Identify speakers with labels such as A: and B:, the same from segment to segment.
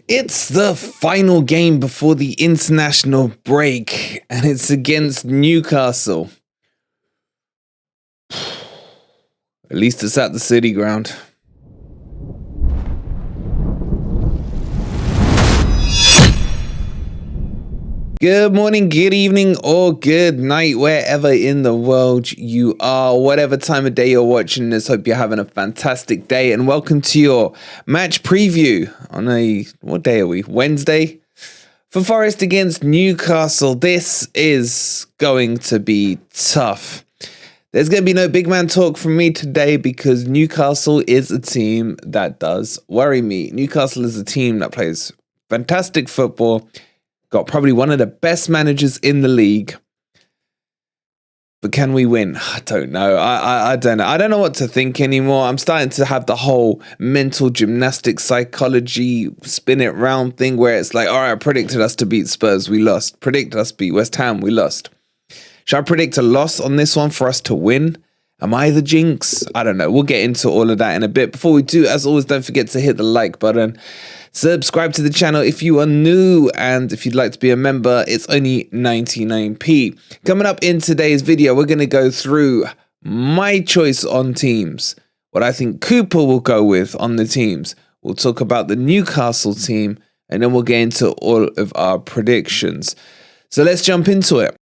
A: It's the final game before the international break, and it's against Newcastle. At least it's at the City Ground. Good morning, good evening, or good night, wherever in the world you are, whatever time of day you're watching this. Hope you're having a fantastic day, and welcome to your match preview on what day are we? Wednesday? For Forest against Newcastle. This is going to be tough. There's going to be no big man talk from me today because Newcastle is a team that does worry me. Newcastle is a team that plays fantastic football. Got probably one of the best managers in the league. But can we win? I don't know. I don't know. I don't know what to think anymore. I'm starting to have the whole mental gymnastics, psychology, spin it round thing where it's like, all right, I predicted us to beat Spurs, we lost. Predicted us to beat West Ham, we lost. Should I predict a loss on this one for us to win? Am I the jinx? I don't know. We'll get into all of that in a bit. Before we do, as always, don't forget to hit the like button. Subscribe to the channel if you are new, and if you'd like to be a member, it's only 99p. Coming up in today's video, we're going to go through my choice on teams, what I think Cooper will go with on the teams. We'll talk about the Newcastle team, and then we'll get into all of our predictions. So let's jump into it.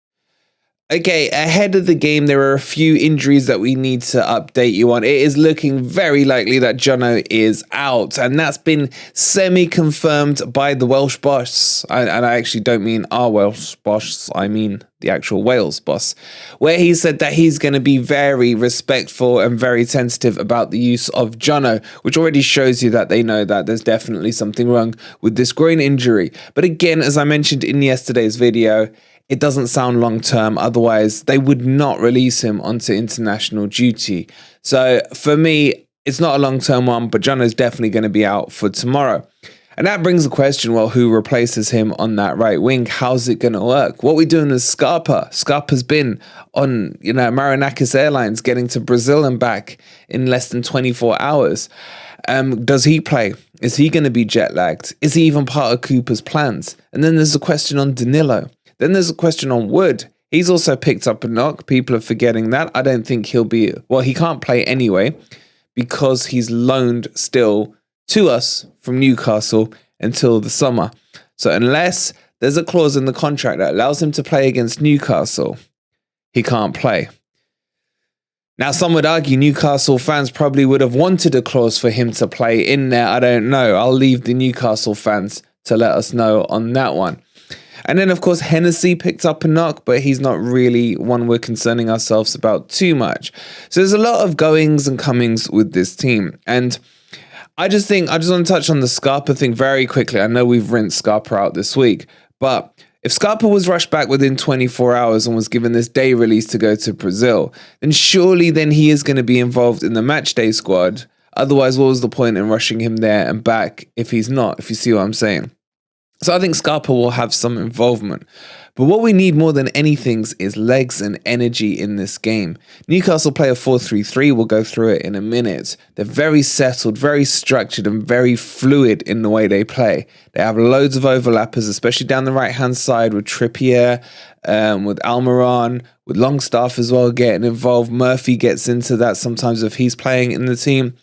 A: Okay, ahead of the game, there are a few injuries that we need to update you on. It is looking very likely that Jono is out, and that's been semi-confirmed by the Welsh boss. And I actually don't mean our Welsh boss, I mean the actual Wales boss, where he said that he's going to be very respectful and very sensitive about the use of Jono, which already shows you that they know that there's definitely something wrong with this groin injury. But again, as I mentioned in yesterday's video, it doesn't sound long-term, otherwise they would not release him onto international duty. So for me, it's not a long-term one, but Jono's definitely going to be out for tomorrow. And that brings the question, well, who replaces him on that right wing? How's it going to work? What we're doing is Scarpa. Scarpa's been on, Marinakis Airlines getting to Brazil and back in less than 24 hours. Does he play? Is he going to be jet-lagged? Is he even part of Cooper's plans? And then there's a question on Danilo. Then there's a question on Wood. He's also picked up a knock. People are forgetting that. I don't think he'll be... Well, he can't play anyway because he's loaned still to us from Newcastle until the summer. So unless there's a clause in the contract that allows him to play against Newcastle, he can't play. Now, some would argue Newcastle fans probably would have wanted a clause for him to play in there. I don't know. I'll leave the Newcastle fans to let us know on that one. And then, of course, Hennessy picked up a knock, but he's not really one we're concerning ourselves about too much. So there's a lot of goings and comings with this team. And I just want to touch on the Scarpa thing very quickly. I know we've rinsed Scarpa out this week, but if Scarpa was rushed back within 24 hours and was given this day release to go to Brazil, then surely then he is going to be involved in the match day squad. Otherwise, what was the point in rushing him there and back if he's not, if you see what I'm saying? So I think Scarpa will have some involvement. But what we need more than anything is legs and energy in this game. Newcastle play a 4-3-3. We'll go through it in a minute. They're very settled, very structured, and very fluid in the way they play. They have loads of overlappers, especially down the right-hand side with Trippier, with Almiron, with Longstaff as well getting involved. Murphy gets into that sometimes if he's playing in the team.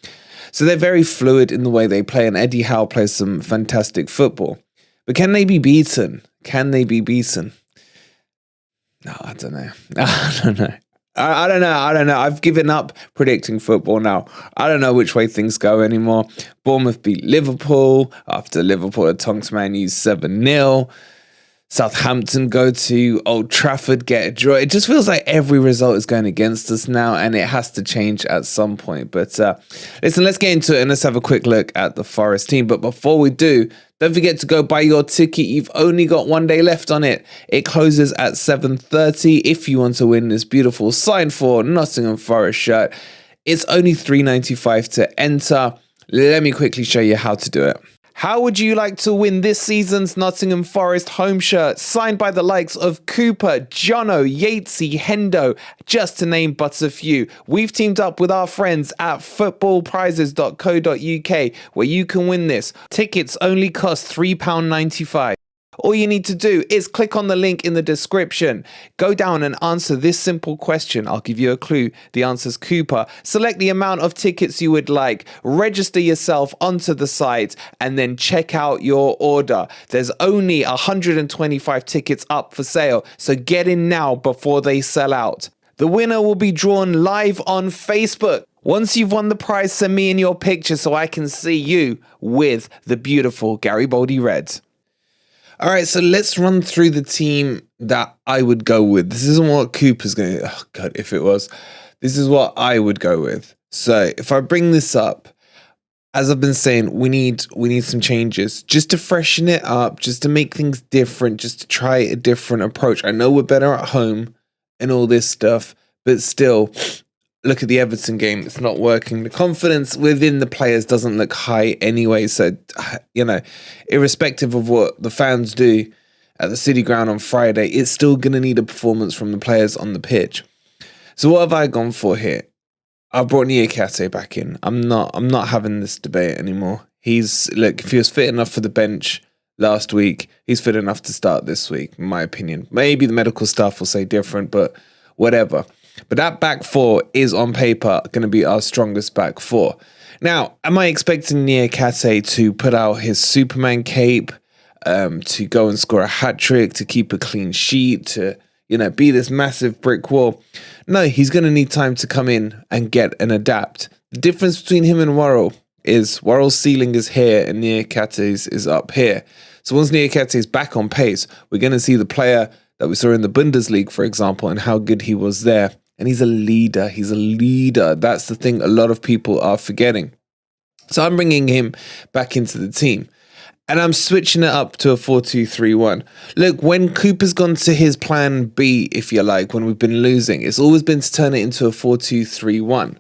A: So they're very fluid in the way they play, and Eddie Howe plays some fantastic football. But can they be beaten? Can they be beaten? No, I don't know. I don't know. I've given up predicting football now. I don't know which way things go anymore. Bournemouth beat Liverpool. After Liverpool at Tonks Man used 7-0. Southampton go to Old Trafford, get a draw. It just feels like every result is going against us now, and it has to change at some point. But listen, let's get into it and let's have a quick look at the Forest team. But before we do, don't forget to go buy your ticket. You've only got one day left on it. It closes at 7:30 if you want to win this beautiful signed for Nottingham Forest shirt. It's only £3.95 to enter. Let me quickly show you how to do it. How would you like to win this season's Nottingham Forest home shirt, signed by the likes of Cooper, Jono, Yatesy, Hendo, just to name but a few? We've teamed up with our friends at footballprizes.co.uk, where you can win this. Tickets only cost £3.95. All you need to do is click on the link in the description. Go down and answer this simple question. I'll give you a clue. The answer's Cooper. Select the amount of tickets you would like. Register yourself onto the site and then check out your order. There's only 125 tickets up for sale, so get in now before they sell out. The winner will be drawn live on Facebook. Once you've won the prize, send me in your picture so I can see you with the beautiful Garibaldi Reds. All right, so let's run through the team that I would go with. This isn't what Cooper's going to... Oh, God, if it was. This is what I would go with. So if I bring this up, as I've been saying, we need some changes just to freshen it up, just to make things different, just to try a different approach. I know we're better at home and all this stuff, but still... Look at the Everton game. It's not working. The confidence within the players doesn't look high anyway. So, irrespective of what the fans do at the City Ground on Friday, it's still going to need a performance from the players on the pitch. So what have I gone for here? I brought Niakate back in. I'm not having this debate anymore. If he was fit enough for the bench last week, he's fit enough to start this week, in my opinion. Maybe the medical staff will say different, but whatever. But that back four is on paper going to be our strongest back four. Now, am I expecting Niakate to put out his Superman cape, to go and score a hat-trick, to keep a clean sheet, to, be this massive brick wall? No, he's going to need time to come in and get and adapt. The difference between him and Worrell is Worrell's ceiling is here and Niakate's is up here. So once Niakate is back on pace, we're going to see the player that we saw in the Bundesliga, for example, and how good he was there. And he's a leader. He's a leader. That's the thing a lot of people are forgetting. So I'm bringing him back into the team. And I'm switching it up to a 4-2-3-1. Look, when Cooper's gone to his plan B, if you like, when we've been losing, it's always been to turn it into a 4-2-3-1.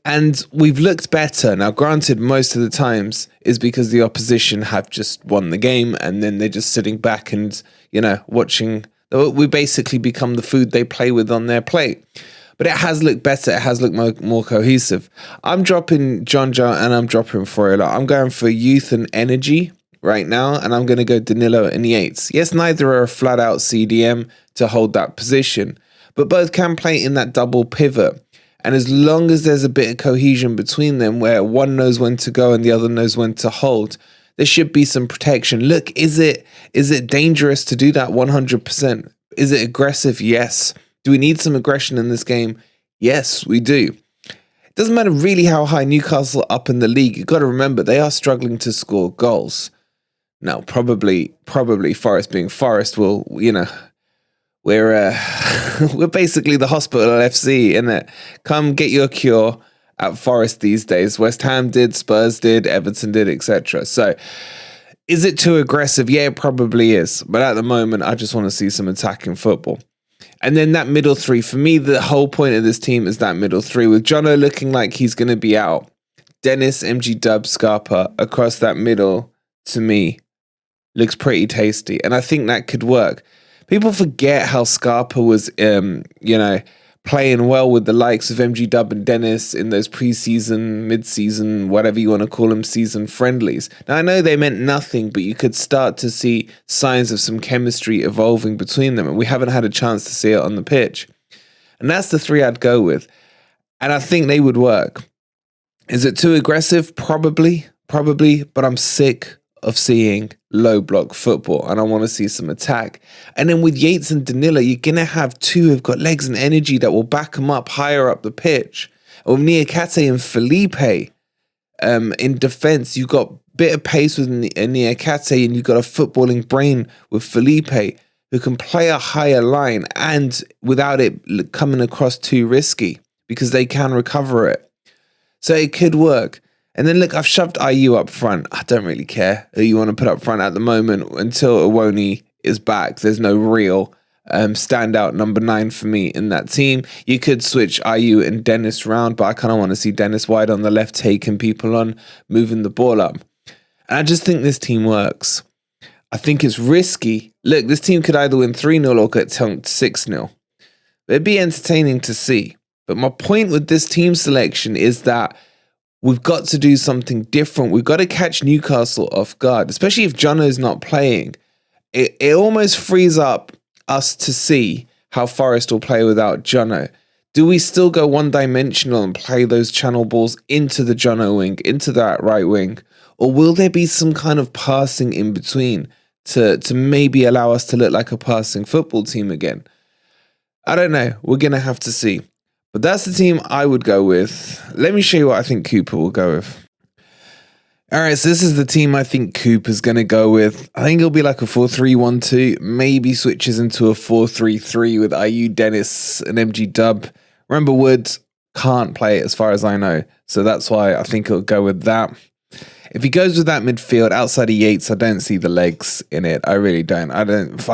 A: And we've looked better. Now, granted, most of the times is because the opposition have just won the game and then they're just sitting back and, watching... We basically become the food they play with on their plate. But it has looked better. It has looked more cohesive. I'm dropping John and I'm dropping Froyla. I'm going for youth and energy right now. And I'm going to go Danilo and Yates. Yes, neither are a flat-out CDM to hold that position. But both can play in that double pivot. And as long as there's a bit of cohesion between them where one knows when to go and the other knows when to hold... There should be some protection. Look, is it dangerous to do that 100%? Is it aggressive? Yes. Do we need some aggression in this game? Yes, we do. It doesn't matter really how high Newcastle are up in the league. You've got to remember, they are struggling to score goals. Now, probably Forest being Forest will, we're basically the hospital FC, innit? Come get your cure. At Forest these days. West Ham did, Spurs did, Everton did, etc. So, is it too aggressive? Yeah, it probably is. But at the moment, I just want to see some attacking football. And then that middle three. For me, the whole point of this team is that middle three. With Jono looking like he's going to be out. Dennis, MG Dub, Scarpa across that middle, to me, looks pretty tasty. And I think that could work. People forget how Scarpa was, playing well with the likes of MG Dub and Dennis in those pre-season, mid-season, whatever you want to call them, season friendlies. Now, I know they meant nothing, but you could start to see signs of some chemistry evolving between them, and we haven't had a chance to see it on the pitch. And that's the three I'd go with. And I think they would work. Is it too aggressive? Probably, but I'm sick of seeing low block football and I want to see some attack. And then with Yates and Danilo, you're going to have two who've got legs and energy that will back them up higher up the pitch. With Niakate and Felipe in defence, you've got a bit of pace with Niakate and you've got a footballing brain with Felipe who can play a higher line and without it coming across too risky because they can recover it. So it could work. And then look, I've shoved IU up front. I don't really care who you want to put up front at the moment until Iwoni is back. There's no real standout number 9 for me in that team. You could switch IU and Dennis round, but I kind of want to see Dennis wide on the left, taking people on, moving the ball up. I just think this team works. I think it's risky. Look, this team could either win 3-0 or get tonked 6-0. It'd be entertaining to see. But my point with this team selection is that we've got to do something different. We've got to catch Newcastle off guard, especially if Jono's not playing. It almost frees up us to see how Forest will play without Jono. Do we still go one-dimensional and play those channel balls into the Jono wing, into that right wing? Or will there be some kind of passing in between to maybe allow us to look like a passing football team again? I don't know. We're going to have to see. But that's the team I would go with. Let me show you what I think Cooper will go with. All right, so this is the team I think Cooper's going to go with. I think it'll be like a 4-3-1-2, maybe switches into a 4-3-3 with IU, Dennis, and MG Dub. Remember, Woods can't play it as far as I know, so that's why I think it'll go with that. If he goes with that midfield outside of Yates, I don't see the legs in it. I really don't. I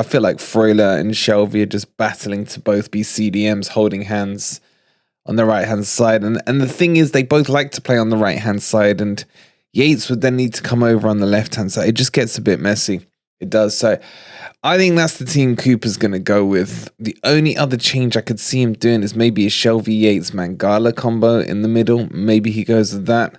A: feel like Freuler and Shelvey are just battling to both be CDMs, holding hands on the right-hand side. And the thing is, they both like to play on the right-hand side, and Yates would then need to come over on the left-hand side. It just gets a bit messy. It does. So I think that's the team Cooper's going to go with. The only other change I could see him doing is maybe a Shelvey Yates Mangala combo in the middle. Maybe he goes with that.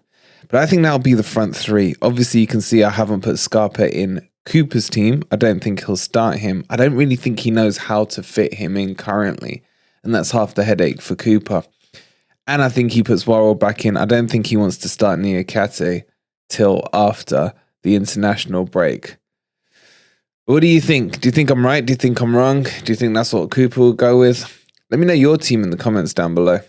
A: But I think that'll be the front three. Obviously, you can see I haven't put Scarpa in Cooper's team. I don't think he'll start him. I don't really think he knows how to fit him in currently. And that's half the headache for Cooper. And I think he puts Worrell back in. I don't think he wants to start Niakate till after the international break. What do you think? Do you think I'm right? Do you think I'm wrong? Do you think that's what Cooper will go with? Let me know your team in the comments down below.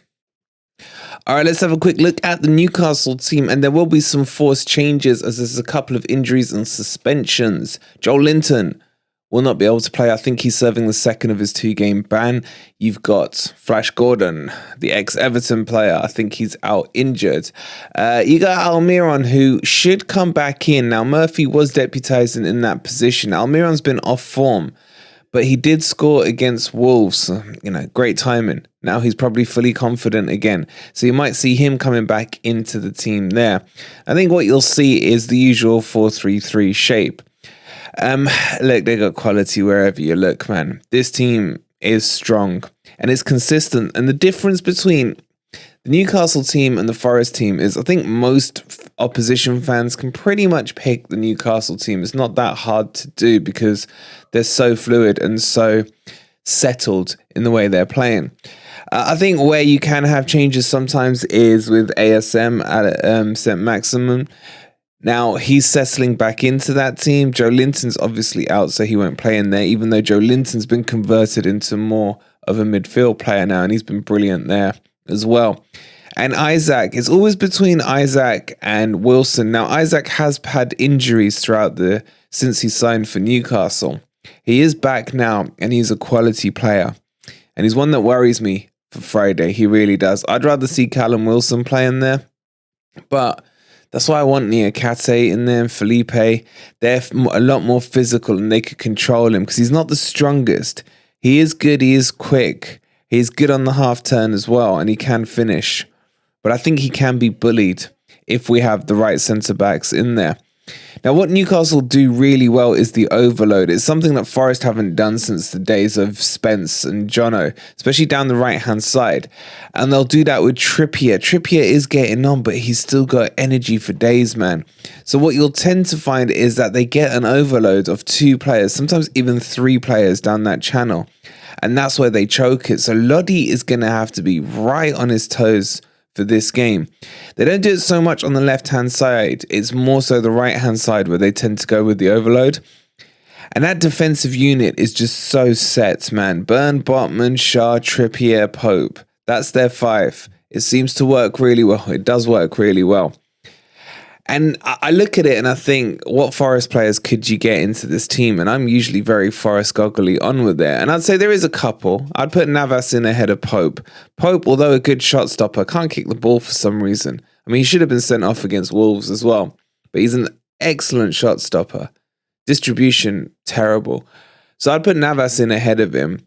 A: All right, let's have a quick look at the Newcastle team, and there will be some forced changes as there's a couple of injuries and suspensions. Joel Linton will not be able to play. I think he's serving the second of his 2-game ban. You've got Flash Gordon, the ex-Everton player. I think he's out injured. You got Almiron, who should come back in. Now, Murphy was deputising in that position. Almiron's been off form, but he did score against Wolves. Great timing. Now he's probably fully confident again. So you might see him coming back into the team there. I think what you'll see is the usual 4-3-3 shape. Look, they got quality wherever you look, man. This team is strong and it's consistent. And the difference between the Newcastle team and the Forest team is I think most opposition fans can pretty much pick the Newcastle team. It's not that hard to do because they're so fluid and so settled in the way they're playing. I think where you can have changes sometimes is with ASM at St. Maximum. Now, he's settling back into that team. Joe Linton's obviously out, so he won't play in there, even though Joe Linton's been converted into more of a midfield player now, and he's been brilliant there as well. And Isaac, it's always between Isaac and Wilson. Now, Isaac has had injuries since he signed for Newcastle. He is back now, and he's a quality player. And he's one that worries me for Friday. He really does. I'd rather see Callum Wilson playing there, but that's why I want Niakate in there and Felipe. They're a lot more physical and they could control him because he's not the strongest. He is good. He is quick. He's good on the half turn as well, and he can finish. But I think he can be bullied if we have the right centre backs in there. Now, what Newcastle do really well is the overload. It's something that Forest haven't done since the days of Spence and Jono, especially down the right-hand side. And they'll do that with Trippier. Trippier is getting on, but he's still got energy for days, man. So what you'll tend to find is that they get an overload of 2 players, sometimes even 3 players down that channel. And that's where they choke it. So Lodi is going to have to be right on his toes for this game. They don't do it so much on the left-hand side. It's more so the right-hand side where they tend to go with the overload. And that defensive unit is just so set, man. Burn, Botman, Shaw, Trippier, Pope. That's their 5. It seems to work really well. It does work really well. And I look at it and I think, what Forest players could you get into this team? And I'm usually very Forest goggly on with it. And I'd say there is a couple. I'd put Navas in ahead of Pope. Pope, although a good shot stopper, can't kick the ball for some reason. I mean, he should have been sent off against Wolves as well. But he's an excellent shot stopper. Distribution, terrible. So I'd put Navas in ahead of him.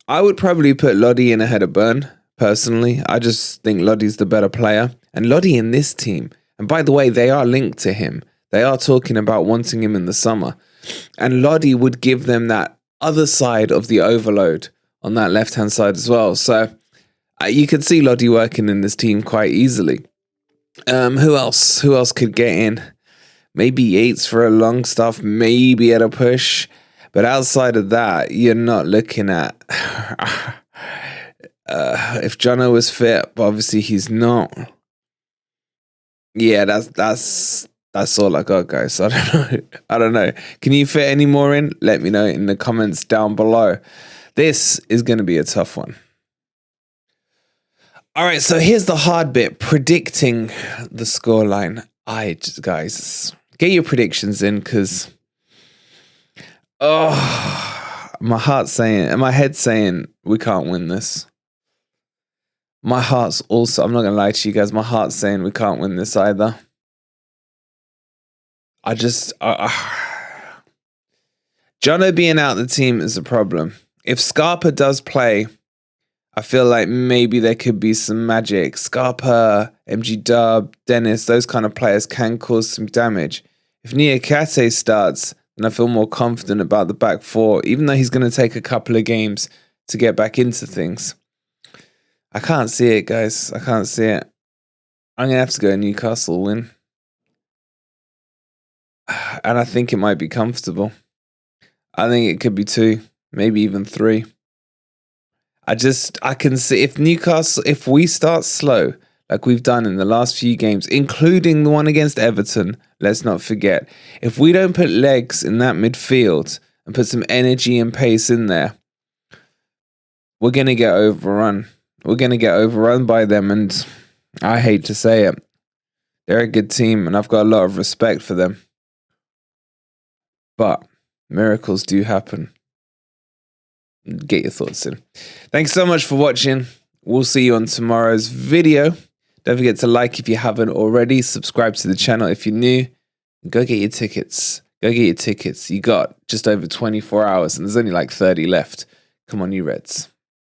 A: I would probably put Lodi in ahead of Burn, personally. I just think Lodi's the better player. And Lodi in this team, and by the way, they are linked to him. They are talking about wanting him in the summer. And Lodi would give them that other side of the overload on that left-hand side as well. So you could see Lodi working in this team quite easily. Who else? Who else could get in? Maybe Yates for a long stuff, maybe at a push. But outside of that, you're not looking at... if Jono was fit, but obviously he's not. Yeah, that's all I got, guys. I don't know. Can you fit any more in? Let me know in the comments down below. This is going to be a tough one. All right, so here's the hard bit, predicting the scoreline. Guys, get your predictions in, because my head's saying we can't win this. My heart's also, I'm not going to lie to you guys, my heart's saying we can't win this either. Jono being out the team is a problem. If Scarpa does play, I feel like maybe there could be some magic. Scarpa, MG Dub, Dennis, those kind of players can cause some damage. If Niakate starts, then I feel more confident about the back four, even though he's going to take a couple of games to get back into things. I can't see it, guys. I can't see it. I'm going to have to go Newcastle win. And I think it might be comfortable. I think it could be 2, maybe even 3. I can see if we start slow, like we've done in the last few games, including the one against Everton, let's not forget. If we don't put legs in that midfield and put some energy and pace in there, we're going to get overrun. We're going to get overrun by them, and I hate to say it. They're a good team, and I've got a lot of respect for them. But miracles do happen. Get your thoughts in. Thanks so much for watching. We'll see you on tomorrow's video. Don't forget to like if you haven't already. Subscribe to the channel if you're new. Go get your tickets. Go get your tickets. You got just over 24 hours, and there's only like 30 left. Come on, you Reds.